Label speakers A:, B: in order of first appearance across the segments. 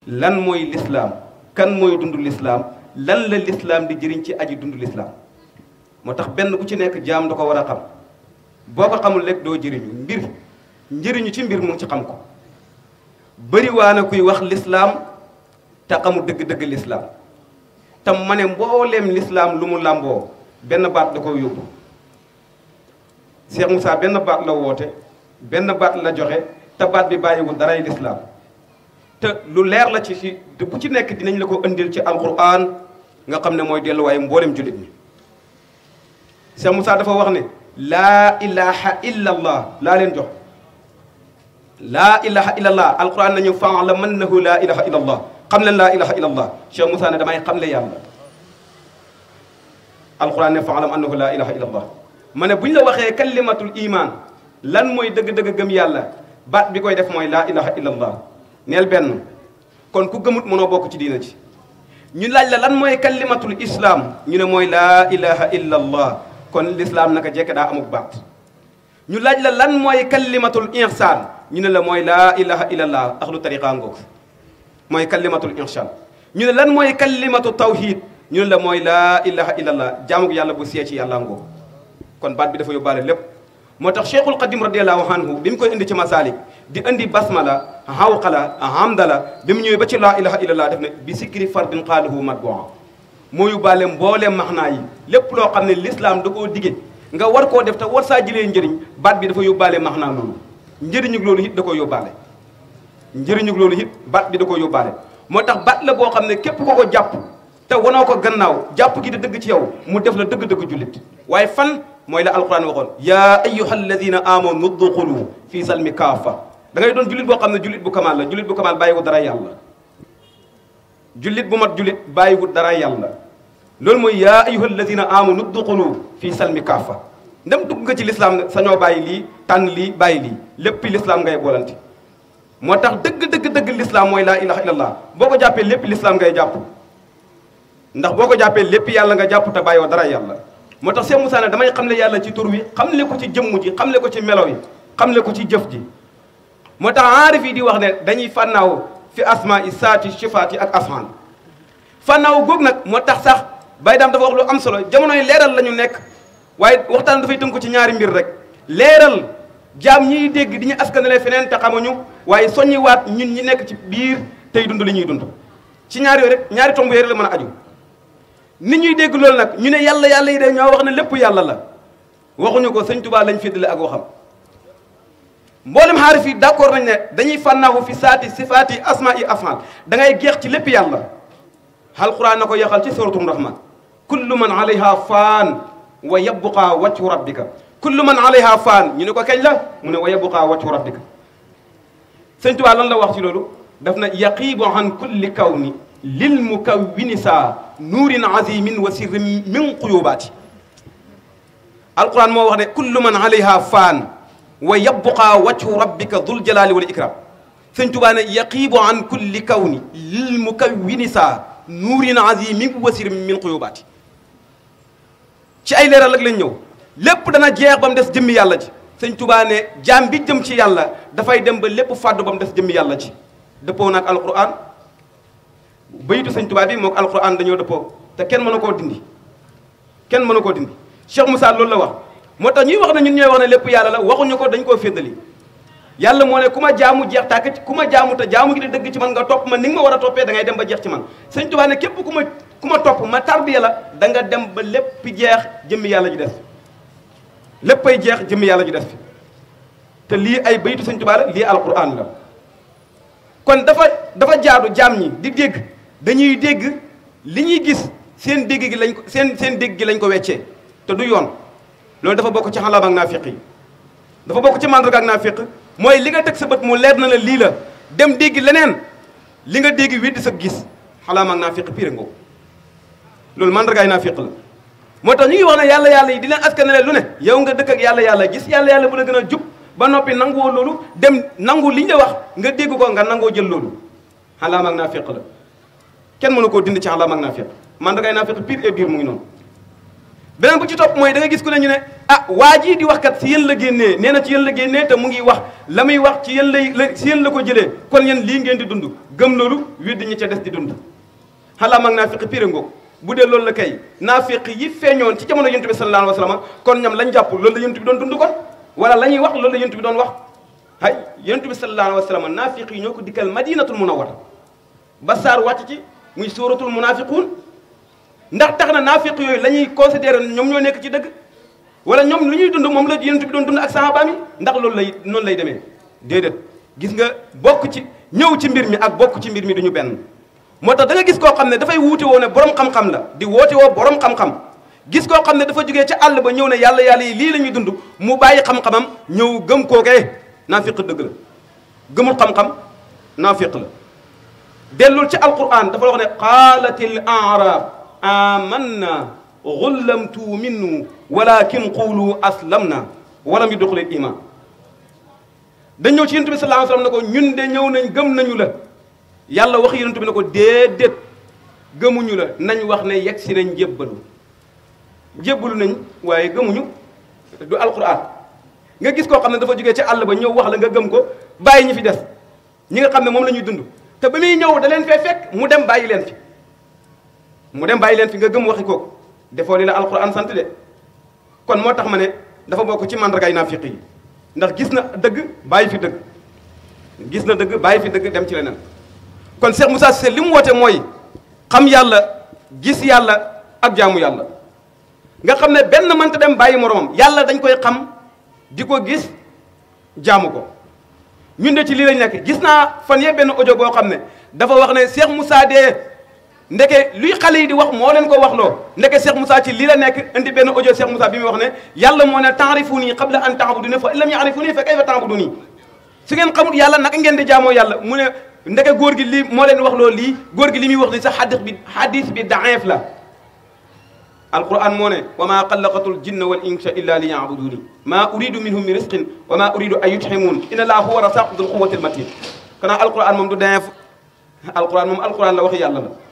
A: lan mooy lislaam kan mooy dund lislaam lan la lislaam di jëriñ ci aji dund lislaam moo tax benn ku ci nekk jaam da ko war a xam boo ko xamul rek doo jëriñu njëriñu ci mbir mu ngi ci xam ko bëri waa na kuy wax lislaam te xamul dëgg-dëgg lislaam te ma ne mbooleem lislaam lu mu làmboo benn baat da ko yóbbu Cheikh Moussa benn baat la woote benn baat la joxe te baat bi bàyyiwul daray lislaam te lu leer la ci bu ci nekk dinañ la ko indil ci alquran nga xam ne mooy delluwaayu mboolem jullit ñi Cheikh Moussa dafa wax ne laa ilaha illa allah laa leen jox laa ilaha illa allah alquran nañu fa'lam annahu laa ilaha illa allah xam leen laa ilaha illa allah Cheikh Moussa ne damay xamle yàlla alquran ne fa'lam annahu laa ilaha illa allah ma ne bu ñu la waxee kalimatul iman lan mooy dëgg-dëgg gëm yàlla baat bi koy def mooy laa ilaha illa allah neel benn kon ku gëmut mënoo bokk ci diina ci ñu laaj la lan mooy kalimatul islam ñu ne mooy laa ilaha illa allah kon l'islam naka jekk daa amuk baat ñu laaj la lan mooy kalimatul ihsan ñu ne la mooy laa ilaha illa allah axlu tariqa ngoog mooy kalimatul ihsan ñu ne lan mooy kalimatu tawhid ñu ne la mooy laa ilaha illa allah jaamuk yàlla bu see ci yàlla ngoog kon baat bi dafa yóbbaale lépp moo tax cheikhul qadim radiallahu anhu bi mu koy indi ci masalik di indi basmala hawqala hamdala bi mu ñëwee ba ci laa ilaha illallah def ne bi sikri fardin qaalahu matbu'a moo yóbbaale mbooleem maxnaa yi lépp loo xam ne l'islam da koo dige nga war koo def te war saa jëlee njëriñ baat bi dafa yóbbaale maxnaa loolu njëriñug loolu it da koo yóbbaale njëriñug loolu it baat bi da koo yóbbaale moo tax baat la boo xam ne képp ko ko jàpp te wanoo ko gannaaw jàpp gi di dëgg ci yow mu def la dëgg-dëgg jullit waaye fan mooy la alquran waxoon yaa ayyuha alladina amanu udxulu fi salmi kaafa da ngay doon jullit boo xam ne jullit bu kamal la jullit bu kamal bàyyiwul dara yàlla jullit bu mat jullit bàyyiwul dara yàlla loolu mooy yaa ayyuha alladina amanu udxulu fi salmi kaafa ndem dugg nga ci lislaam sañoo bàyyi lii tànn lii bàyyi lii léppi lislaam ngay boolante moo tax dëgg lislaam mooy laa ilaha illallah boo ko jàppee lépp lislaam ngay jàpp ndax boo ko jàppee lépp yàlla nga jàpp te bàyyiwoo dara yàlla moo tax Cheikh Moussa ne damay xamle yàlla ci tur wi xamle ko ci jëmm ji xamle ko ci melo yi xamle ko ci jëf ji moo tax aarif yi di wax ne dañuy fànnaaw fi asma i saati sifaati ak afaan fànnaaw góog nag moo tax sax Baye Dame dafa wax lu am solo jamono yi leeral la ñu nekk waaye waxtaan dafay tënku ci ñaari mbir rek leeral jaam ñiy dégg di ñu askanale feneen te xamuñu waaye soññiwaat ñun ñi nekk ci biir tey dund li ñuy dund ci ñaari yooyu rek ñaari tomb yooyu la mën a aju nit ñuy dégg loolu nag ñu ne yàlla yi de ñoo wax ne lépp yàlla la waxuñu ko sëñ Tuubaa lañ féddale ak waxam mboolem xaarif yi d'accord nañ ne dañuy fànnaawu fi saati sifaati asma i afal da ngay geex ci lépp yàlla alquran na ko yaxal ci suratul rahman kullu man alayha faan wa yabqa wajhu rabbika kullu man alayha faan ñu ne ko kañ la mu ne wa yabqa wajhu rabbika sëñ Tuubaa lan la wax ci loolu daf na yaqibu an kulli kawni lil mukawwini saa nuurin azimin wa sirrin min quyubaati alquran moo wax ne kullu man alayha faan wa yabqa wajhu rabbika dul jalali wal ikram sëñ Tuubaa ne yaqibu an kulli kawni lil mukawwini saa nuurin azimin wa sirrin min quyubaati ci ay leeral ak lañ ñëw lépp dana jeex ba mu des jëmmi yàlla ji sëñ Tuubaa ne jaam bi jëm ci yàlla dafay dem ba lépp fàddu ba mu des jëmmi yàlla ji dëppoo nag alquran bayitu sëñ Tuubaa bi moog alquran dañoo dëppoo te kenn mënu koo dindi kenn mënu koo dindi Cheikh Moussa loolu la wax moo tax ñuy wax ne ñun ñooy wax ne lépp yàlla la waxuñu ko dañ koo féddali yàlla moo ne ku ma jaamu jeex tàkk ci ku ma jaamu te jaamu gi di dëgg ci man nga topp ma ni nga ma war a toppee da ngay dem ba jeex ci man sëñ Tuubaa ne képp ku ma topp ma tarbiya la da nga dem ba lépp jeex jëmmi yàlla ji des léppay jeex jëmmi yàlla ji des fi te lii ay bayitu sëñ Tuubaa la lii alquran la kon dafa jaadu jaam ñi di dégg dañuy dégg li ñuy gis seen dégg gi lañ ko seen dégg gi lañ ko weccee te du yoon loolu dafa bokk ci xalaam ak naafiq yi dafa bokk ci mandarga ak naafiq mooy li nga teg sa bët mu leer na la lii la dem dégg leneen li nga dégg weddi sa gis xalaam ak naafiq pire ngoo loolu mandargaay naafiq la moo tax ñu ngi wax ne yàlla yi di leen askanale lu ne yow nga dëkk ak yàlla gis yàlla bu la gën a jub ba noppi nanguwoo loolu dem nangu li ñu la wax nga dégg ko nga nangoo jël loolu xalaam ak naafiq la kenn mënu koo dindi ci xalaam ak naafiq mandargaay naafiq pire et dur mu ngi noonu beneen bu ci topp mooy da nga gis ku ne ñu ne ah waa jii di wax kat si yéen la génnee nee na ci yéen la génnee te mu ngi wax la muy wax ci yéen lay si yéen la ko jëlee kon yéen lii ngeen di dund gëm loolu weddi ñi ca des di dund xalaa mag naafiqi pire ngoog bu dee loolu la kay naafiq yi feeñoon ci jamono yonent bi sallallahu alayhi wa sallam kon ñoom lañ jàpp loolu la yonent bi doon dund kon wala la ñuy wax loolu la yonent bi doon wax hay yonent bi sallallahu alayhi wa sallam naafiq yi ñoo ko dikkal madinatul munawwara ba saar wàcc ci muy suratul munafiqun ndax tax na naafiq yooyu la ñuy considéré ñoom ñoo nekk ci dëgg wala ñoom lu ñuy dund moom la yonent bi doon dund ak sahabaam yi ndax loolu lay noonu lay demee déedéet gis nga bokk ci ñëw ci mbir mi ak bokk ci mbir mi duñu benn moo tax da nga gis koo xam ne dafay wuute woo ne borom xam-xam la di woote woo borom xam-xam gis koo xam ne dafa jógee ca àll ba ñëw ne yàlla yi lii la ñuy dund mu bàyyi xam-xamam ñëw gëm kookee naafiq dëgg la gëmul xam-xam naafiq la dellul ci alquran dafa wax ne qaalatil arab amanna qul lam tu'minu walakin qulu aslamna walam yudxulil iman dañ ñëw ci yonent bi sallallahu alayhi wasallam ne ko ñun de ñëw nañ gëm nañu la yàlla wax yonent bi ne ko déedéet gëmuñu la nañ wax ne yegg si nañ jébbalu nañ waaye gëmuñu du alquran nga gis koo xam ne dafa jógee ci àll ba ñëw wax la nga gëm ko bàyyi ñi fi des ñi nga xam ne moom la ñuy dund te ba muy ñëw da leen fee fekk mu dem bàyyi leen fi nga gëm waxi kooku defoo li la alquran sant de kon moo tax ma ne dafa bokk ci mandargaay naafiq yi ndax gis na dëgg bàyyi fi dëgg dem ci leneen kon Cheikh Moussa Cissé li mu woote mooy xam yàlla gis yàlla ak jaamu yàlla nga xam ne benn mënta dem bàyyi moromam yàlla dañ koy xam di ko gis jaamu ko ñun de ci lii lañ nekk gis naa fan yee benn audio boo xam ne dafa wax ne Cheikh Moussa de ndeke luy xale yi di wax moo leen ko waxloo ndeke Cheikh Moussa ci lii la nekk indi benn audio Cheikh Moussa bi muy wax ne yàlla moo ne ta'rifuni qabla an ta'buduni fa in lam ya'rifuni fa kayfa ta'buduni su ngeen xamul yàlla naka ngeen di jaamoo yàlla mu ne ndeke góor gi lii moo leen wax loo lii góor gi li muy wax ni sax hadis bi daif la alquran moo ne wa ma xalaqatul jinna wal insa illa li ya'buduni ma uridu minhum min rizqin wa ma uridu an yut'imun inna allaha huwa rasaqu dhul quwwatil matin kana alquran moom du daif alquran la waxi yàlla la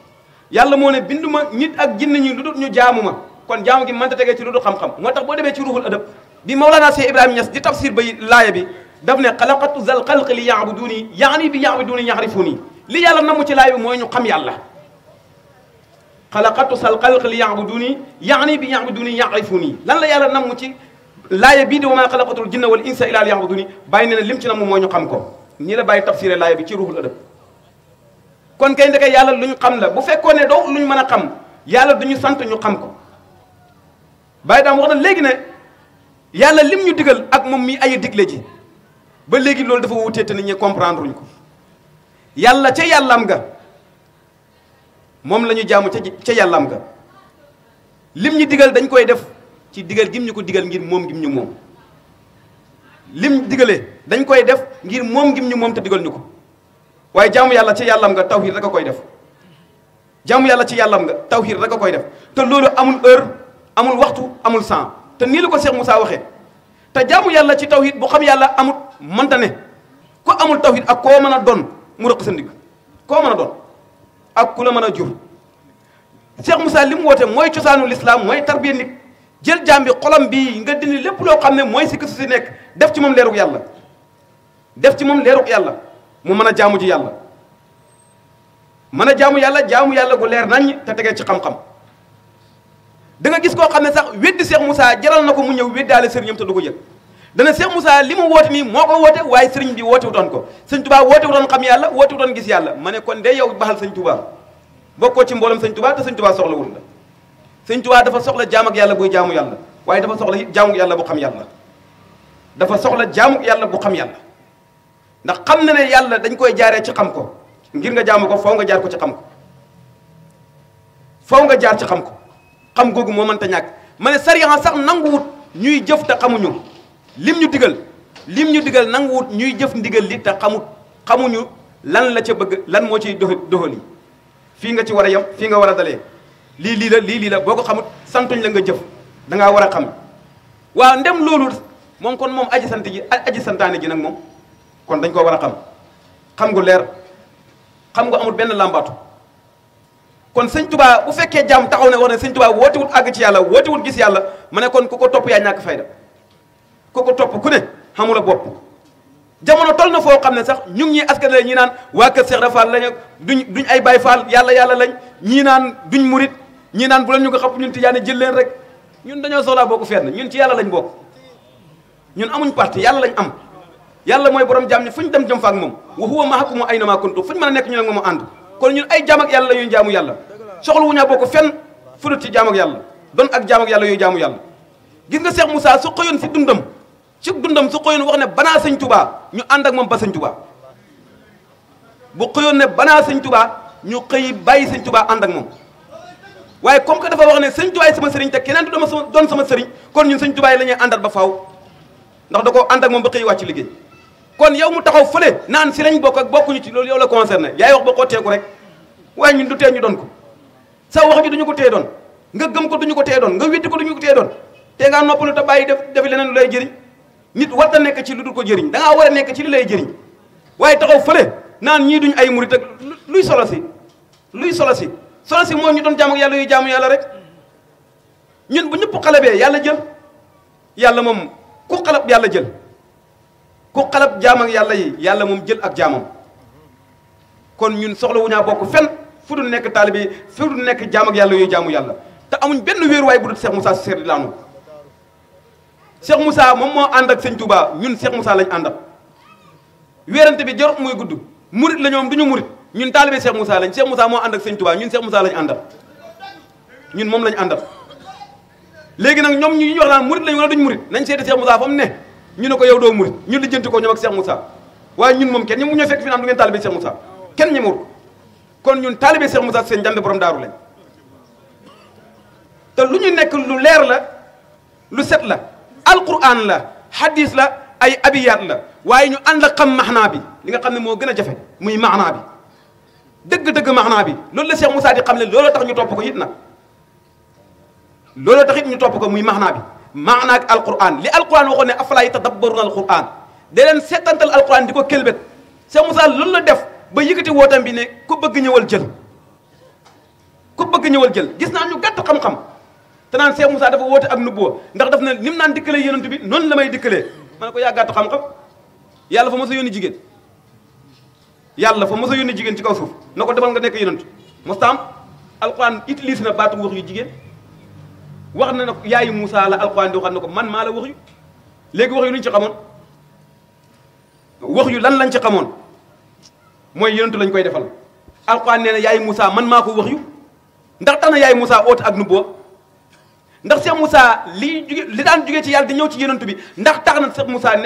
A: yàlla moo ne binduma nit ak jinne ñi lu dul ñu jaamu ma kon jaamu gi mënta tegee ci lu dul xam-xam moo tax boo demee ci ruhul adab bi Mawlana Cheikh Ibrahima Niass di tafsir ba laaya bi daf ne xalaqatu zal xalqi li ya'buduni yaani bi ya'buduni ya'rifuni li yàlla namu ci laaya bi mooy ñu xam yàlla xalaqatu zal xalqi li ya'buduni yaani bi ya'buduni ya'rifuni lan la yàlla namu ci laaya bii di wa maa xalaqatul jinna wal insa illa li ya'buduni bàyyi ne ne lim ci namu mooy ñu xam ko ñi la bàyyi tafsiré laaya bi ci ruhul adab kon kay ndeke yàlla luñ xam la bu fekkoon ne doo luñ mën a xam yàlla duñu sant ñu xam ko bàyyi daam wax na léegi ne yàlla lim ñu digal ak moom mi ay digle ji ba léegi loolu dafa wutee te nit ñi comprendre uñ ko yàlla ca yàllam ga moom la ñu jaamu ca yàllam ga lim ñu digal dañ koy def ci digal gim ñu ko digal ngir moom gim ñu moom lim digalee dañ koy def ngir moom gim ñu moom te digal ñu ko waaye jaamu yàlla ci yàllam nga tawhid rek a koy def jaamu yàlla ci yàllam nga tawhid rek a koy def te loolu amul heure amul waxtu amul temps te nii la ko Cheikh Moussa waxee te jaamu yàlla ci tawhid bu xam yàlla amul mënta ne ku amul tawhid ak koo mën a doon mu rëq sa ndigg koo mën a doon ak ku la mën a jur Cheikh Moussa li mu woote mooy cosaanu l'islam mooy tarbiya nit jël jaam bi xolam bii nga dindi lépp loo xam ne mooy sikk su si nekk def ci moom leerug yàlla mu mën a jaamu ji yàlla mën a jaamu yàlla gu leer naññ te tegee ci xam-xam da nga gis koo xam ne sax weddi Cheikh Moussa jaral na ko mu ñëw weddaale sëriñam te du ko yëg dana Cheikh Moussa li mu woote nii moo ko woote waaye sëriñ bi woote wutoon ko sëñ Touba woote wutoon xam yàlla woote wutoon gis yàlla ma ne kon de yow baxal sëñ Touba bokkoo ci mboolem sëñ Touba te sëñ Touba soxlawul la sëñ Touba dafa soxla jaam ak yàlla buy jaamu yàlla waaye dafa soxla jaamu yàlla bu xam yàlla dafa soxla jaamu yàlla bu xam yàlla ndax xam na ne yàlla dañ koy jaaree ci xam ko ngir nga jaamu ko faw nga jaar ko ci xam ko faw nga jaar ci xam ko xam googu moo mënta ñàkk ma ne sariya sax nanguwut ñuy jëf te xamuñu lim ñu digal nanguwut ñuy jëf ndigal li te xamuñu lan la ca bëgg lan moo ciy doxal yi fii nga ci war a yem fii nga war a dalee lii la boo ko xamut santuñ la nga jëf da ngaa war a xam waaw ndem loolu moom kon moom aji santaane ji nag moom kon dañ koo war a xam gu leer xam gu amul benn làmbaatu kon sëñ Tuubaa bu fekkee jàmm taxaw ne wax ne sëñ Tuubaa wootewul àgg ci yàlla wootewul gis yàlla ma ne kon ku ko topp yaa ñàkk fayda ku ko topp ku ne xamula bopp jamono tol na foo xam ne sax ñu ngi ñuy askanale ñi naan waa kër Cheikh Rafal lañ duñ ay Baay Faal yàlla lañ ñii naan duñ murit ñii naan bu leen ñu ko xam ñun tijaane jël leen rek ñun dañoo soxlaa bokk fenn ñun ci yàlla lañ bokk ñun amuñ parti yàlla lañ am yàlla mooy borom jaam ñi fu ñu dem jëm fa ak moom wa huwa ma'akum aynama kuntum fu ñu mën a nekk ñu ne moom ànd kon ñun ay jaam ak yàlla la ñuy jaamu yàlla soxla wu ñaa bokk fenn fudut ci jaam ak yàlla doon ak jaam ak yàlla yooyu jaamu yàlla gis nga Cheikh Moussa su xëyoon si dundam su xëyoon wax ne banaa sëñ Touba ñu ànd ak moom ba sëñ Touba bu xëyoon ne banaa sëñ Touba ñu xëy bàyyi sëñ Touba ànd ak moom waaye comme que dafa wax ne sëñ Touba sama sëriñ te keneen du dama doon sama sëriñ kon ñun sëñ Touba yi la ñuy àndal ba faaw ndax da koo ànd ak moom ba xëy wàcc liggéey kon yow mu taxaw fële naan si lañ bokk ak bokkuñu ci loolu yow la concerné yaay wax ba xotteeku rek waaye ñun du tee ñu doon ko sa wax ji duñu ko tee doon nga gëm ko duñu ko tee doon nga weddi ko duñu ko tee doon te ngaa noppalu te bàyyi defi leneen lu lay jëriñ nit war ta nekk ci lu dul ko jëriñ da ngaa war a nekk ci li lay jëriñ waaye taxaw fële naan ñii duñ ay murit ak luy solo si mooy ñu doon jaamu ak yàlla yuy jaamu yàlla rek ñun bu ñëpp xalabee yàlla jël yàlla moom ku xalab yàlla jël ku xalab jaam ak yàlla yi yàlla moom jël ak jaamam kon ñun soxla wu ñaa bokk fenn fu dul nekk taalibe fu dul nekk jaam ak yàlla yooyu jaamu yàlla te amuñ benn wéeruwaay bu dul Cheikh Moussa Cissé radiyallahu anhu Cheikh Moussa moom moo ànd ak sëñ Touba ñun Cheikh Moussa lañ àndal wéerante bi jarut muy gudd murit la ñoom du ñu murit ñun taalibe Cheikh Moussa lañ Cheikh Moussa moo ànd ak sëñ Touba ñun Cheikh Moussa lañ àndal ñun moom lañ àndal léegi nag ñoom ñu wax naan murit lañ wala duñ murit nañ seeti Cheikh Moussa fa mu ne ñu ne ko yow doo murit ñu lijjanti ko ñoom ak Cheikh Moussa waaye ñun moom kenn ñi mu ñoo fekk fi naan du ngeen taalibe Cheikh Moussa kenn ñemewut kon ñun taalibe Cheikh Moussa seen jànd borom daaru lañ te lu ñu nekk lu leer la lu set la alquran la hadis la ay abiyaat la waaye ñu ànd ak xam maxnaa bi li nga xam ne moo gën a jafe muy maxnaa bi dëgg-dëgg maxnaa bi loolu la Cheikh Moussa di xam ne looloo tax ñu topp ko it nag looloo tax it ñu topp ko muy maxnaa bi maanaa ak alquran li alquran waxoon ne afalaa yatadabbaruna alquran da leen seetantal alquran di ko kelbet Cheikh Moussa loolu la def ba yëkkati wootam bi ne ku bëgg ñëwal jël ku bëgg ñëwal jël gis naa ñu gàtt xam-xam te naan Cheikh Moussa dafa woote ak nubboo ndax daf ne ni mu naan dikkalee yonent bi noonu la may dikkalee ma ne ko yaa gàtt xam-xam yàlla fa mos a yónni jigéen yàlla fa mos a yónni jigéen ci kaw suuf na ko demal nga nekk yonent mostaam alquran utilise na baatu wax yu jigéen wax na ne yaayu Moussa la alquran di waxal ne ko man maa la wax yu léegi wax yu luñ ci xamoon wax yu lan lañ ci xamoon mooy yonentu lañ koy defal alquran nee na yaayu Moussa man maa ko wax yu ndax tax na yaayu Moussa oote ak nubboo ndax Cheikh Moussa li daan jógee ci yàlla di ñëw ci yonentu bi ndax tax na Cheikh Moussa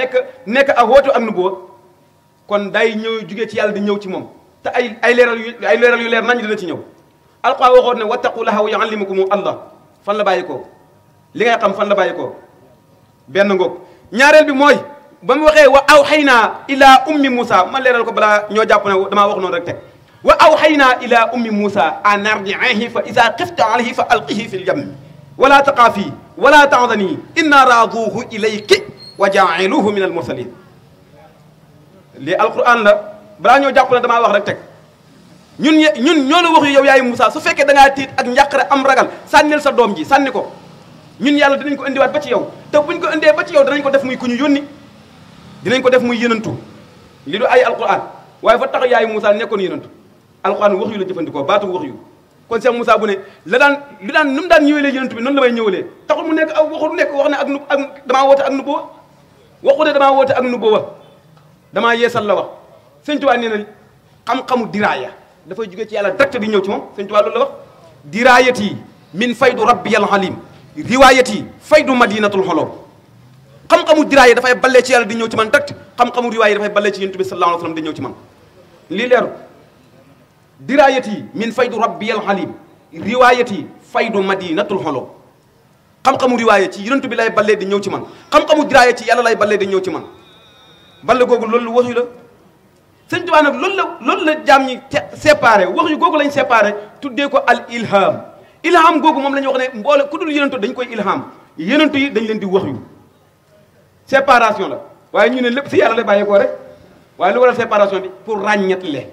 A: nekk ak woote ak nubboo kon day ñëw jógee ci yàlla di ñëw ci moom te ay leeral yu leer nañ dina ci ñëw alquran waxoon ne wattaqullaha wa yuallimukumu Allah fan la bàyyi ko li ngay xam fan la bàyyi ko benn ngoog ñaareel bi mooy ba mu waxee wa awxaynaa ila ummi Moussa ma leeral ko balaa ñoo jàpp ne damaa wax noonu rek teg wa awxaynaa ila ummi Moussa an ardi'ihi fa iza xifta alayhi fa alqihi fi ljammi wala taqaafi wala tahzani inna raaduhu ilayki wa jaa'iluhu min almursalin lii alquran la balaa ñoo jàpp ne damaa wax rek teg ñun ñoo la wax yow yaayu Moussa su fekkee da ngaa tiit ak njàqare am ragal sànnil sa doom ji sànni ko ñun yàlla dinañ ko indiwaat ba ci yow te buñ ko indee ba ci yow danañ ko def muy ku ñu yónni dinañ ko def muy yënantu li du ay alquran waaye fa tax yaayu Moussa nekkoon yënantu alquran wax yu la jëfandikoo baatu wax yu kon Cheikh Moussa bu ne nu mu daan ñëwalee yënantu bi noonu la may ñëwalee taxul mu nekk waxul nekk wax ne ak damaa woote ak nubuwa waxu ne damaa woote ak nubuwa damaa yeesal la wax sëñ Tuubaa nee na xam-xamu diraaya dafay jógee ci yàlla direct di ñëw ci moom sëñ Tuubaa loolu la wax diraayati min faydu rabbiyal alim riwaayati faydu madinatul xolom xam-xamu diraaya dafay ballee ci yàlla di ñëw ci man direct xam-xamu riwaaya dafay ballee ci yonent bi sallallahu alayhi wa sallam di ñëw ci man lii leeru diraayati min faydu rabbiyal alim riwaayati faydu madinatul xolom xam-xamu riwaaya ci yonent bi lay ballee di ñëw ci man xam-xamu diraaya ci yàlla lay ballee di ñëw ci man balle googu loolu waxyu la sëñ Tuubaa nag loolu la jaam ñi séparé wax yu googu lañ séparé tuddee ko al ilham ilham googu moom la ñuy wax ne mboole ku dul yonentu dañ koy ilham yonentu yi dañ leen di wax yu séparation la waaye ñu ne lépp si yàlla la bàyyi ko rek waaye lu waral séparation bi pour ràññetle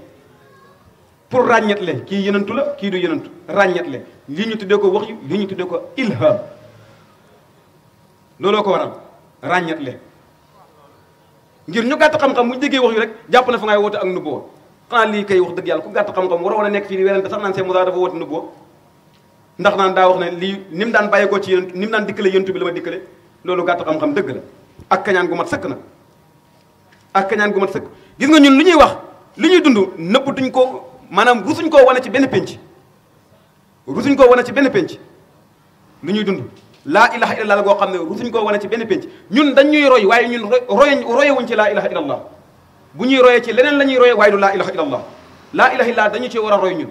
A: pour ràññetle kii yenantu la kii du yenantu ràññetle lii ñu tuddee ko wax yu lii ñu tuddee ko ilham looloo ko waral ràññetle ngir ñu gàtt xam-xam bu déggee wax yu rek jàpp na fa ngay woote ak nubuwa xanaa lii kay wax dëgg yàlla ku gàtt xam-xam war a nekk fii di werante sax naan seen Moussa dafa woote nubuwa ndax naan daa wax ne lii ni mu daan bàyyeekoo ci yonent ni mu daan dikkale yonent bi la ma dikkale loolu gàtt xam-xam dëgg la ak kañaan gu mat sëkk na ak kañaan gu mat sëkk gis nga ñun lu ñuy wax lu ñuy dund nëbbatuñ ko maanaam rusuñ koo wane ci benn pénc rusuñ koo wane ci benn pénc lu ñuy dund laa ilaha illallah goo xam ne rusuñ koo wane ci benn pénc ñun dañ ñuy roy waaye ñun royewuñ ci laa ilaha illallah bu ñuy royee ci leneen la ñuy royee waaye du laa ilaha illallah laa ilaha illallah dañu ci war a roy ñun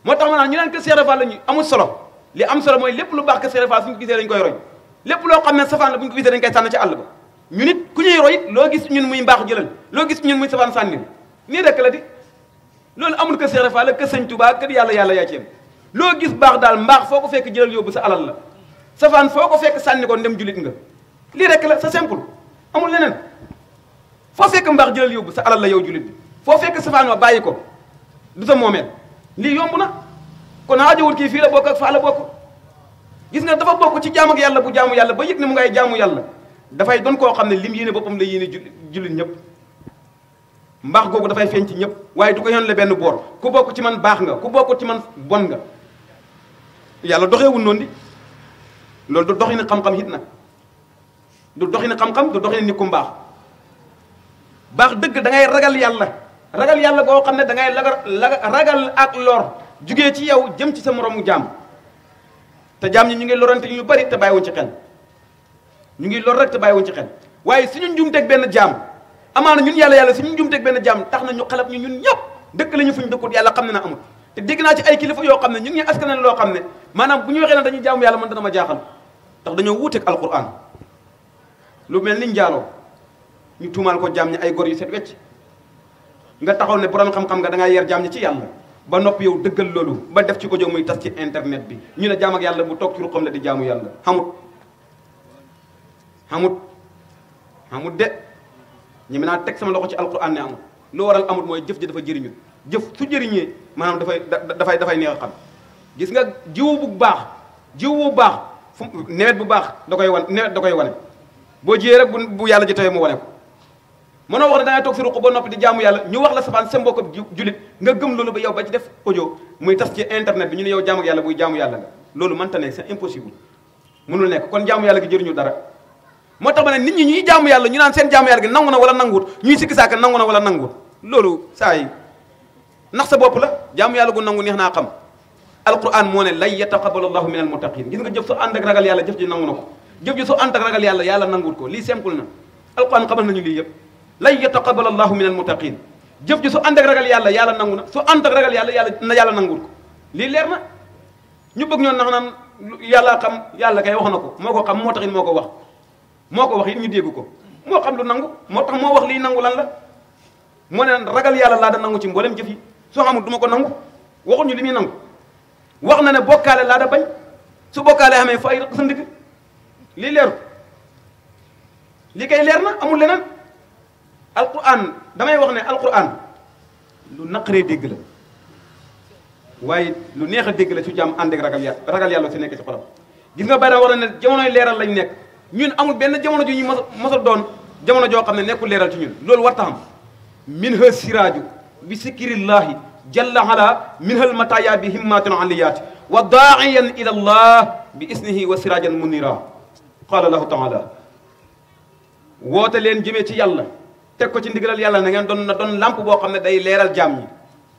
A: moo tax ma naan ñu naan kër Cheikh Ibra Fall la ñu amul solo li am solo mooy lépp lu baax kër Cheikh Ibra Fall suñu ko gisee dañ koy roy lépp loo xam ne safaan la bu ñu ko gisee dañ koy sànn ci àll ba ñu nit ku ñuy roy it loo gis ñun muy mbaax jëlal loo gis ñun muy safaan sànnil nii rek la di loolu amul kër Cheikh Ibra Fall la kër Sëñ Tuubaa kër yàlla yaa ci yem loo gis baax daal mbaax foo ko fekk jëlal yóbbu sa alal la safaan foo ko fekk sànni ko ndem julit nga lii rek la c'est simple amul leneen foo fekk mbaax jëlal yóbbu sa alal la yow julit bi foo fekk safaan wa bàyyi ko du sa moomeel lii yomb na kon aajowul kii fii la bokk ak faa la bokk gis nga dafa bokk ci jaamu ak yàlla bu jaamu yàlla ba yëg ne mu ngay jaamu yàlla dafay doon koo xam ne lim yéene boppam la yéene jullit ñëpp mbaax googu dafay feeñ ci ñëpp waaye du ko yoon la benn boor ku bokk ci man baax nga ku bokk ci man bon nga yàlla doxeewul noonu di loolu du doxini xam-xam it nag du doxini xam-xam du doxini nit ku mbaax baax dëgg da ngay ragal yàlla goo xam ne da ngay ragal ak lor jugee ci yow jëm ci sa moromu jaam te jaam ñi ñu ngi lorante ñu bari te bàyyiwuñ ci xel ñu ngi lor rek te bàyyiwuñ ci xel waaye suñu njumteeg benn jaam amaana ñun yàlla suñu njumteeg benn jaam tax na ñu xalab ñu ñun ñëpp dëkk la ñu fuñ dëkkut yàlla xam ne na amul te dégg naa ci ay kilifa yoo xam ne ñu ngi askanale loo xam ne maanaam bu ñu waxee ne dañuy jaamu yàlla man dana ma jaaxal ndax dañoo wuuteeg alquran lu mel ni njaaloo ñu tuumaal ko jaam ñi ay gor yu set wecc nga taxaw ne borom xam-xam nga da ngaa yer jaam ñi ci yàlla ba noppi yow dëggal loolu ba def ci ko jóg muy tas ci internet bi ñu ne jaam ak yàlla bu toog ci ruqam la di jaamu yàlla xamut de ñu mën naa teg sama loxo ci alquran ne amut lu waral amut mooy jëf ji dafa jëriñu jëf su jëriñee maanaam dafay neex a xam gis nga jiwu bu baax fu nawet bu baax da koy wane boo jiyee rek bu yàlla ji tawee mu wane ko mënoo wax ne da ngay toog si ruq ba noppi di jaamu yàlla ñu wax la safaan sa mbokk julit nga gëm loolu ba yow ba ci def audio muy tas ci internet bi ñu ne yow jaamu ak yàlla buy jaamu yàlla nga loolu mënta nekk c'est impossible mënul nekk kon jaamu yàlla gi jëriñu dara moo tax ma ne nit ñi ñuy jaamu yàlla ñu naan seen jaamu yàlla gi nangu na wala nanguwut ñuy sikki saaka nangu na wala nanguwut loolu saa yi ndax sa bopp la jaamu yàlla gu nangu neex naa xam alquran moo ne lay yataqabbalu allahu min almuttaqin gis nga jëf su ànd ak ragal yàlla jëf ji nangu na ko jëf ji su ànd ak ragal yàlla yàlla nanguwut ko lii simple na alquran xamal nañu lii yëpp lay yataqabbal allahu min almuttaqin jëf ji su ànd ak ragal yàlla nangu na su ànd ak ragal yàlla nanguwul ko lii leer na ñu bëgg ñoon nax naan yàlla xam yàlla kay wax na ko moo ko xam moo taxit moo ko wax it ñu dégg ko moo xam lu nangu moo tax moo wax lii nangu lan la moo ne ragal yàlla laa da nangu ci mboolem jëf yi soo xamul du ma ko nangu waxuñu li muy nangu wax na ne bokkaale laa da bañ su bokkaale xamee fa ay rëq sa ndigg lii leeru lii kay leer na amul leneen alquran damay wax ne alquran lu naqaree dégg la waaye lu neex a dégg la su jàmm ànd ak ragal yàlla su nekk ci xolam gis nga bari war na ne jamonoy leeral lañ nekk ñun amul benn jamono ju ñu mos a doon jamono joo xam ne nekkul leeral ci ñun loolu war taxam minha siraaju bi sikrillahi jalla ala minha almataya bi himmatin aliyat wa daa'iyan ila allah bi isnihi wa sirajan munira qala lahu taala woote leen jëmee ci yàlla teg ko ci ndigalal yàlla na ngeen doon lamp boo xam ne day leeral jaam ñi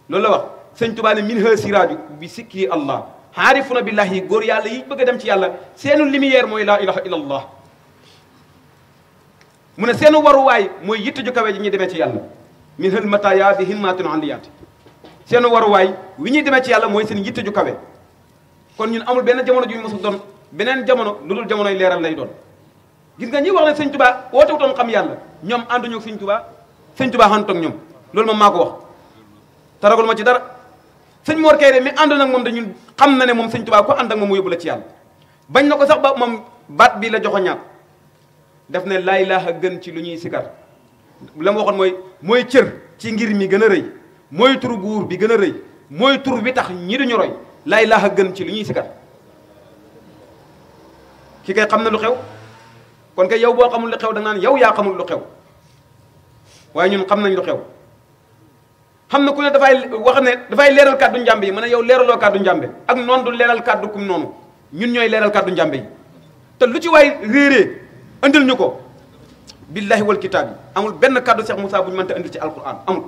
A: loolu la wax sëñ Tuubaa ne minha siraaju bi sikri allah xaarifuna billahi góor yàlla yi bëgg a dem ci yàlla seenu lumière mooy laa ilaha illa allah mu ne seenu waruwaay mooy yitte ju kawe ji ñuy demee ci yàlla min hal mataya bi himmatin aliyaati seenu waruwaay wi ñuy demee ci yàlla mooy seen yitte ju kawe kon ñun amul benn jamono ju ñu mosul doon beneen jamono lu dul jamonoy leeral lay doon gis nga ñi wax ne sëñ Tuubaa woote wutoon xam yàlla ñoom ànduñu ak sëñ Tuubaa xantu ak ñoom loolu moom maa ko wax te ragul ma ci dara sëñ Mor Kayre mi ànd nag moom dañu xam na ne moom sëñ Tuubaa ko ànd ak moom mu yóbbu la ci yàlla bañ na ko sax ba moom baat bii la joxo ñaat def ne laa ilaaha gën ci lu ñuy sikar la ma waxoon mooy cër ci ngir mi gën a rëy mooy turu buur bi gën a rëy mooy tur bi tax ñi duñu roy laa ilaaha gën ci lu ñuy sikar ki kay xam na lu xew kon kay yow boo xamul lu xew da nga naan yow yaa xamul lu xew waaye ñun xam nañ lu xew xam na ku ne dafay wax ne dafay leeral kàddu njàmbe yi ma ne yow leeraloo kàddu njàmbe ak noonu du leeral kàddu kum noonu ñun ñooy leeral kàddu njàmbe yi te lu ci waay réeree andil ñu ko billahi wal kitaab yi amul benn kàddu Cheikh Moussa bu ñu mënta andil ci alquran amul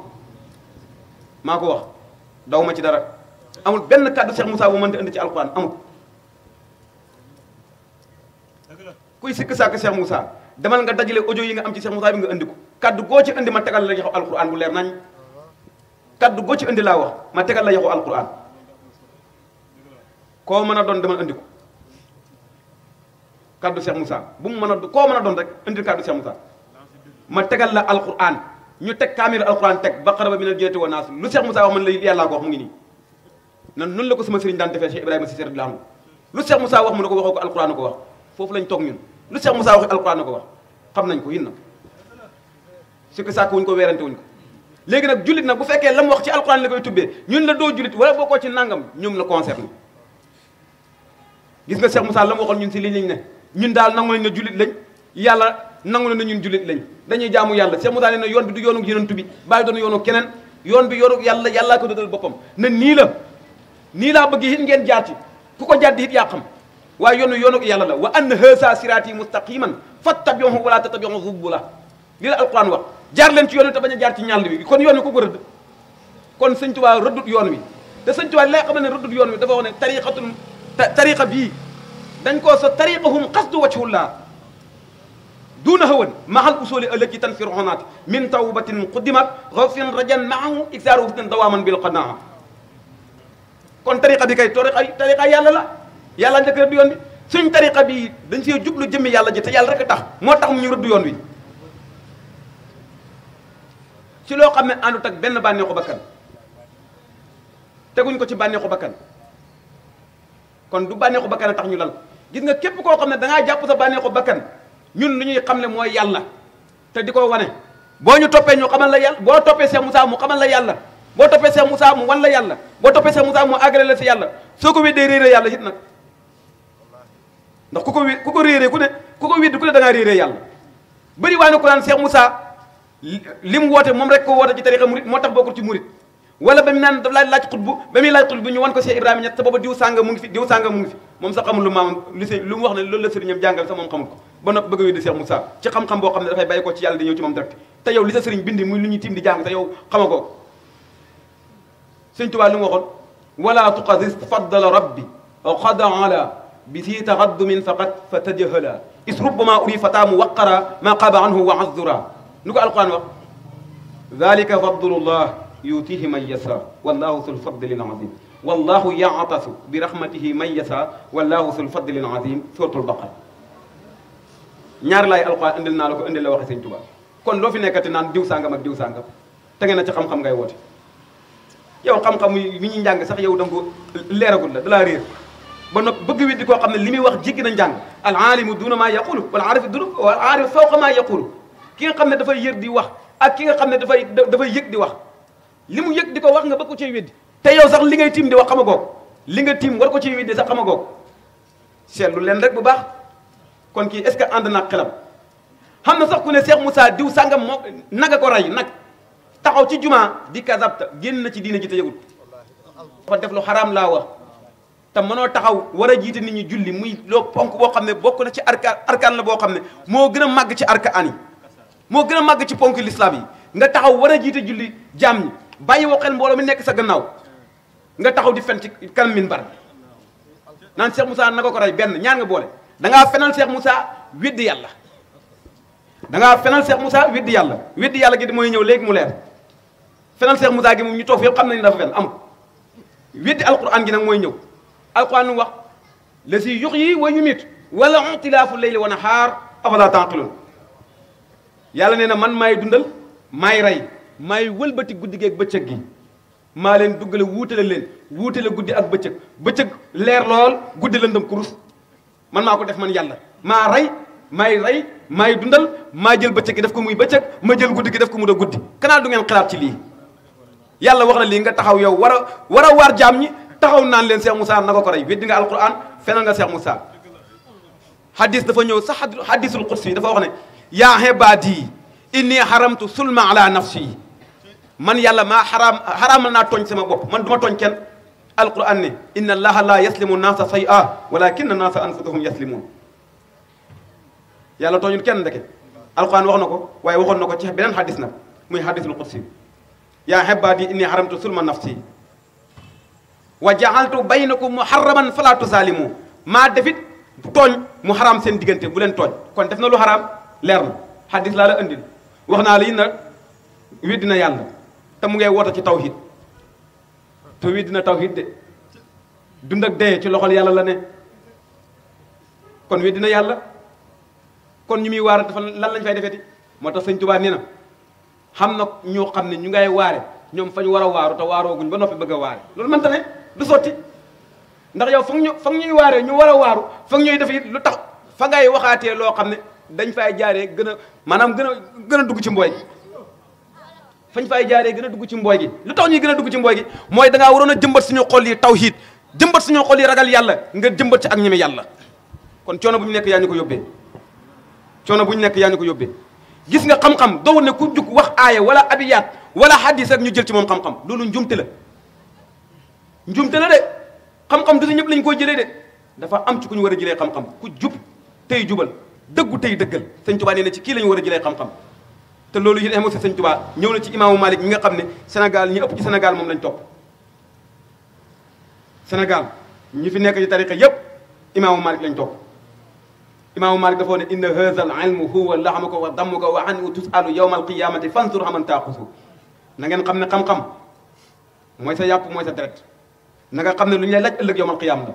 A: maa ko wax daw ma ci dara amul benn kàddu Cheikh Moussa bu mënta andi ci alquran amul kuy sikk sàkk Cheikh Moussa demal nga dajale audio yi nga am ci Cheikh Moussa bi nga andi ko kaddu goo ci andi ma tegal la yaxu alquran bu leer nañ kaddu goo ci andi laa wax ma tegal la yaxu alquran koo mën a doon demal andi ko kaddu Cheikh Moussa bu mu mën a koo mën a doon rek andi kaddu Cheikh Moussa ma tegal la alquran ñu teg kaamil alquran teg baqara ba minal jinnati wan naas lu Cheikh Moussa wax man la yàllaa ko wax mu ngi nii nan noonu la ko sama sëriñ daan defee Cheikh Ibrahima Cissé radiyallahu anhu lu Cheikh Moussa wax mu ne ko waxoo ko alquran ko wax foofu lañ toog ñun lu Cheikh Moussa wax alquran ko wax xam nañ ko yin na su ko sàkk wuñ ko weerante wuñ ko léegi nag jullit nag bu fekkee la mu wax ci alquran la koy tubbee ñun la doo jullit wala bokkoo ci nangam ñoom la concerné gis nga Cheikh Moussa la mu waxoon ñun si lii lañ ne ñun daal nangu nañ ne jullit lañ yàlla nangu na ñun jullit lañ dañuy jaamu yàlla Cheikh Moussa nee na yoon bi du yoonu yonent bi bàyyi doon yoonu keneen yoon bi yoonu yàlla yàllaa ko dëdal boppam na nii laa bëgg it ngeen jaar ci ku ko jàddi it yaa xam waaye yoonu yàlla la wa anna haza siraati mustaqiman fattabi'uhu wala tattabi'u subula lii la alquran wax jaar leen ci yoon wi te bañ a jaar ci ñàll wi kon yoon wi ku ko rëdd kon sëñ Tuubaa rëddut yoon wi te sëñ Tuubaa li lay xam ne rëddut yoon wi dafa wax ne tariqa bii dañ koo sa tariqahum qasdu wajhullah duuna hawan mahal usuli allati tanfiru honaat min tawbatin quddimat ghafin rajan maahu iksaaru husnin dawaman bil qanaa kon tariqa bi kay tariqa yàlla la yàlla njëkk rëdd yoon bi suñ tariqa bi dañ see jublu jëmmi yàlla ji te yàlla rek tax moo tax mu ñu rëdd yoon wi ci loo xam ne àndut ak benn bànneexu bakkan teguñ ko ci bànneexu bakkan kon du bànneexu bakkan a tax ñu lal gis nga képp koo xam ne dangaa jàpp sa bànneexu bakkan ñun lu ñuy xam ne mooy yàlla te di ko wane boo ñu toppee ñu xamal la yàlla boo toppee Cheikh Moussa mu xamal la yàlla boo toppee Cheikh Moussa mu wan la yàlla boo toppee Cheikh Moussa mu àggale la si yàlla soo ko weddee réeré yàlla it nag ndax ku ko réeree ku ko weddi ku ne da ngaa réeree yàlla bëri waa ne ko naan Cheikh Moussa li mu woote moom rek ko woote ci tariqa murit moo tax bokkul ci murit wala ba mu naan daf laaj xutbu ba muy laaj xutbu ñu wan ko Cheikh Ibrahima Niass te booba diw sànga mu ngi fi diw sànga mu ngi fi moom sax xamul lu maamam lu mu wax ne loolu la sëriñam jàngal sax moom xamul ko ba noppi bëgg a weddi Cheikh Moussa ci xam-xam boo xam ne dafay bàyyi ko ci yàlla di ñëw ci moom direct te yow li sa sëriñ bindi muy lu ñuy tiim di jàng te yow xamagoo ko sëñ Tuubaa li mu waxoon wala tuqasis faddala rabbi aw xada ala bi si taxaddumin faqat fa tajahala is rubbama uri fata mu waqara ma qaba anhu wa azdura nu ko alquran wax dalika fadlullah yutihi man yasa wallahu sul fadlil azim wallahu yaatasu bi rahmatihi man yasa wallahu sul fadlil azim suratul baqara ñaar laay alquran indil naa la ko indil la waxe sëñ Tuubaa kon loo fi nekkati naan diw sàngam ak diw sàngam te ngeen na ci xam-xam ngay woote yow xam-xam mi ñuy njàng sax yow danga ko leeragul la dalaa réer ba noppi bëgg weddi koo xam ne li muy wax jéggi na njàng al aalimu duna maa yaqulu wal aarifu duna wal aarifu fawqa maa yaqulu ki nga xam ne dafay yër di wax ak ki nga xam ne dafay yëg di wax li mu yëg di ko wax nga bëgg ko ciy weddi te yow sax li ngay tiim di wax xama goog li nga tiim war ko ciy weddi sax xama goog seetlu leen rek bu baax kon kii est-ce que ànd na xelam xam na sax ku ne Cheikh Moussa diw sàngam moo naga ko rey nag taxaw ci jumaa di kasabta génn na ci diina ji te yëgul dafa def lu xaraam laa wax te mënoo taxaw war a jiite nit ñi julli muy loo ponk boo xam ne bokk na ci arkaan la boo xam ne moo gën a màgg ci arkaan yi moo gën a màgg ci ponk l'islam yi nga taxaw war a jiite julli jaam ñi bàyyi woo xel mbooloo mi nekk sa gannaaw nga taxaw di fen ci kanam minbar naan Cheikh Moussa naka ko rey benn ñaar nga boole dangaa fenal Cheikh Moussa weddi yàlla dangaa fenal Cheikh Moussa weddi yàlla gi mooy ñëw léegi mu leer fenal Cheikh Moussa gi moom ñu toog yëpp xam nañu dafa fen amul weddi alquran gi nag mooy ñëw alquran nu wax la si yuxyi wa yumiit wala ixtilaafu leyli wa nahaar afala taqilun yàlla nee na man maay dundal maay rey maay wëlbati guddi gi ak bëccëg gi maa leen duggale wuutale guddi ak bëccëg leer lool guddi lëndëm kurus man maa ko def man yàlla maa rey maay dundal maa jël bëccëg gi def ko muy bëccëg ma jël guddi gi def ko mu da guddi kanaa du ngeen xalaat ci lii yàlla wax na lii nga taxaw yow war a waar jaam ñi taxaw naan leen Cheikh Moussa na ko rey weddi nga alquran fenal nga Cheikh Moussa. hadis dafa ñëw sax hadisul qudsi dafa wax ne yaa ibaadi inni haramtu sulma ala nafsi man yàlla maa xaraamal naa tooñ sama bopp man du ma tooñ kenn. alquran ne inna allaha la yaslimu naasa say'a walakinna naasa anfusahum yaslimun yàlla tooñul kenn ndeke alquran wax na ko waaye waxoon na ko ci beneen hadis nag muy hadisul qudsi yaa ibaadi inni haramtu sulma nafsi wa ja'altu baynakum muharraman fala tusalimu maa defit tooñ mu xaraam seen diggante bu leen tooñ kon def na lu xaraam leer na hadis laa la andil wax naa la yi nag weddi na yàlla te mu ngay woote ci tawhid te weddi na tawhid de dund ak dee ci loxol yàlla la ne kon weddi na yàlla kon ñu muy waare dafa lan lañ fay defeti moo tax sëñ Tuubaa nee na xam na ñoo xam ne ñu ngay waare ñoom fa ñu war a waaru te waarooguñ ba noppi bëgg a waare loolu mënta ne du sotti ndax yow foog ñuy waaree ñu war a waaru foog ñuy def it lu tax fa ngay waxaatee loo xam ne dañ fay jaaree gën a maanaam gën a dugg ci mbooy gi fañ fay jaaree gën a dugg ci mbooy gi lu tax ñuy gën a dugg ci mbooy gi mooy da ngaa waroon a jëmbat suñu xol yi tawhid jëmbat suñu xol yi ragal yàlla nga jëmbat ci ak ñeme yàlla kon coono bu ñu nekk yaa ñu ko yóbbee coono bu ñu nekk yaa ñu ko yóbbee gis nga xam-xam doo ne ku jug wax aaya wala abiyaat wala hadis rek ñu jël ci moom xam-xam loolu njumte la njumte la de xam-xam du si ñëpp lañ koy jëlee de dafa am ci ku ñu war a jëlee xam-xam ku jub tey jubal dëggu tey dëggal sëñ Tuubaa nee na ci kii la ñu war a jëlee xam-xam te loolu yi emo si sëñ Tuubaa ñëw na ci imaamu Malik mi nga xam ne Sénégal ñi ëpp ci Sénégal moom lañ topp Sénégal ñi fi nekk ci tariqa yépp imaamu Malik lañ topp imaamu Malik dafa ne inna hadha al ilmu huwa laxamuka wa dammuka wa anhu tusalu yawma alqiyamati fansur xaman taaxusu na ngeen xam ne xam-xam mooy sa yàpp mooy sa deret na nga xam ne lu ñu lay laaj ëllëg yawmal qiyaama la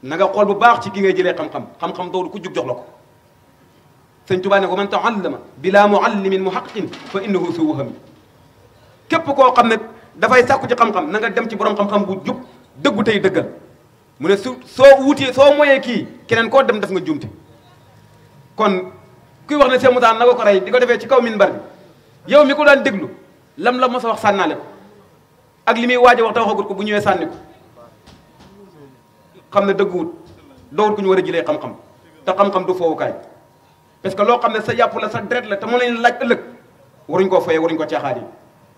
A: na nga xool bu baax ci ki ngay jëlee xam-xam xam-xam doodu ku jug jox la ko sëñ Tuubaa ne ko man taallama bila muallimin muhaqqiqin fa innahu su wahami képp koo xam ne dafay sàkku ci xam-xam na nga dem ci borom xam-xam bu jub dëggu tey dëggal mu ne soo wutee soo moyee kii keneen koo dem def nga juumte kon kuy wax ne Cheikh Moussa na nga ko rey di ko defee ci kaw minbar bi yow mi ko daan déglu lam la mos a wax sànnaale ko ak li muy waaj a wax te waxagut ko bu ñëwee sànni ko xam ne dëgguwut doowut ku ñu war a jëlee xam-xam te xam-xam du foowukaay parce que loo xam ne sa yàpp la sa deret la te moom lañ laaj ëllëg waruñ koo foyee waruñ ko caaxaan yi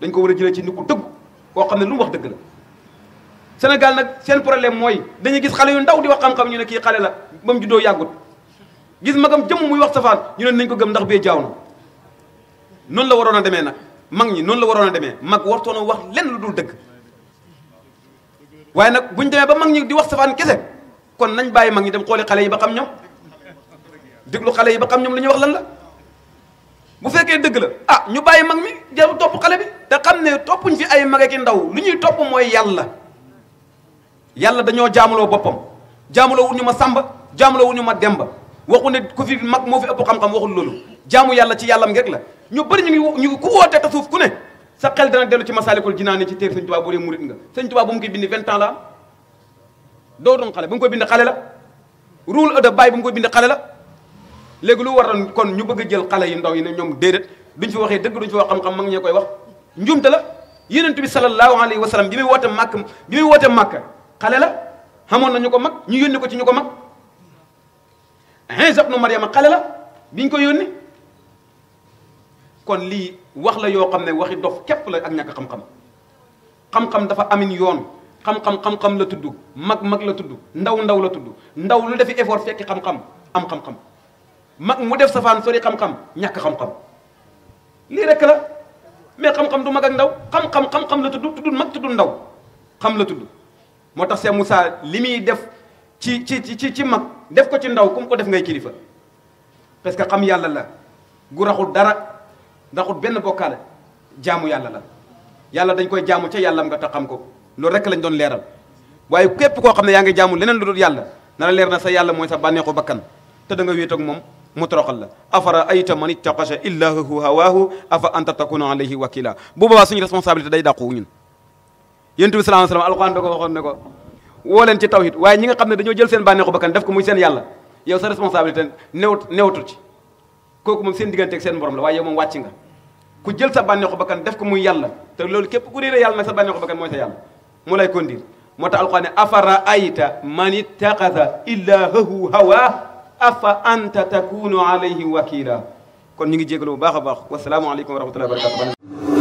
A: dañ ko war a jëlee ci nit ku dëgg koo xam ne lu mu wax dëgg la Sénégal nag seen problème mooy dañuy gis xale yu ndaw di wax xam-xam ñu ne kii xale la ba mu juddoo yàggut gis magam jëmm muy wax safaan ñu ne nañ ko gëm ndax bee jaaw na noonu la waroon a demee nag mag ñi noonu la waroon a demee mag wartoon a wax lenn lu dul dëgg waaye nag buñ demee ba mag ñi di wax safaan kese kon nañ bàyyi mag ñi dem xooli xale yi ba xam ñoom déglu xale yi ba xam ñoom li ñuy wax lan la bu fekkee dëgg la ah ñu bàyyi mag mi jëm topp xale bi te xam ne toppuñ fi ay mag ak i ndaw lu ñuy topp mooy yàlla yàlla dañoo jaamuloo boppam jaamuloo wu ñu ma sàmba jaamuloo wu ñu ma demba waxu ne ku fi mag moo fi ëpp xam-xam waxul loolu jaamu yàlla ci yàllam rek la ñu bëri ñu ku woote ta suuf ku ne sa xel dana dellu ci Masaalikul Jinaan ci téer sëñ Tuubaa boo dee murit nga sëñ Tuubaa bu mu koy bind 20 ans la am doo doon xale bu mu koy bind xale la ruul ëdda bàyyi bu mu koy bind xale la léegi lu waroon kon ñu bëgg a jël xale yu ndaw yi ne ñoom déedéet duñ fi waxee dëgg duñ fi wax xam-xam mag ñee koy wax njuumte la Yonent bi sallallahu alayhi wa sallam bi muy woote màkk xale la xamoon na ñu ko mag ñu yónni ko ci ñu ko mag Iisaa ibnu Maryama xale la biñ ko yónni kon lii wax la yoo xam ne waxi dof képp la ak ñàkk xam-xam xam-xam dafa amin yoon xam-xam la tudd mag la tudd ndaw la tudd ndaw lu defi effort fekki xam-xam am xam-xam mag mu def safaan sori xam-xam ñàkk xam-xam lii rek la mais xam-xam du mag ak ndaw xam-xam la tudd tuddul mag tuddul ndaw xam la tudd moo tax Cheikh Moussa li muy def ci mag def ko ci ndaw comme ko def ngay kilifa parce que xam yàlla la gu raxul dara raxul benn bokkaale jaamu yàlla la yàlla dañ koy jaamu ca yàllam nga tax xam ko loolu rek lañ doon leeral waaye képp koo xam ne yaa ngi jaamu leneen lu dul yàlla na la leer na sa yàlla mooy sa bànneexu bakkan te da nga wéet ak moom mu toroxal la afara ayta man ittaqasha illahu hawaahu afa anta takunu alayhi wakila bu boobaa suñu responsabilité day dàqu ñun yonent bi sallallahu alayhi wasallam alquran da ko waxoon ne ko woo leen ci tawhid waaye ñi nga xam ne dañoo jël seen bànneexu bakkan def ko muy seen yàlla yow sa responsabilité newtul ci kooku moom seen diggante ak seen borom la waaye yow moom wàcc nga ku jël sa bànneexu bakkan def ko muy yàlla te loolu képp ku réere yàlla nag sa bànneexu bakkan mooy sa yàlla moo lay kondir moo tax alquran ne afara ayta man ittaxada ilahahu hawa afa anta takunu alayhi wakila kon ñu ngi jégalu bu baax a baax wasalaamualeykum wa rahmatullahi wa barakatu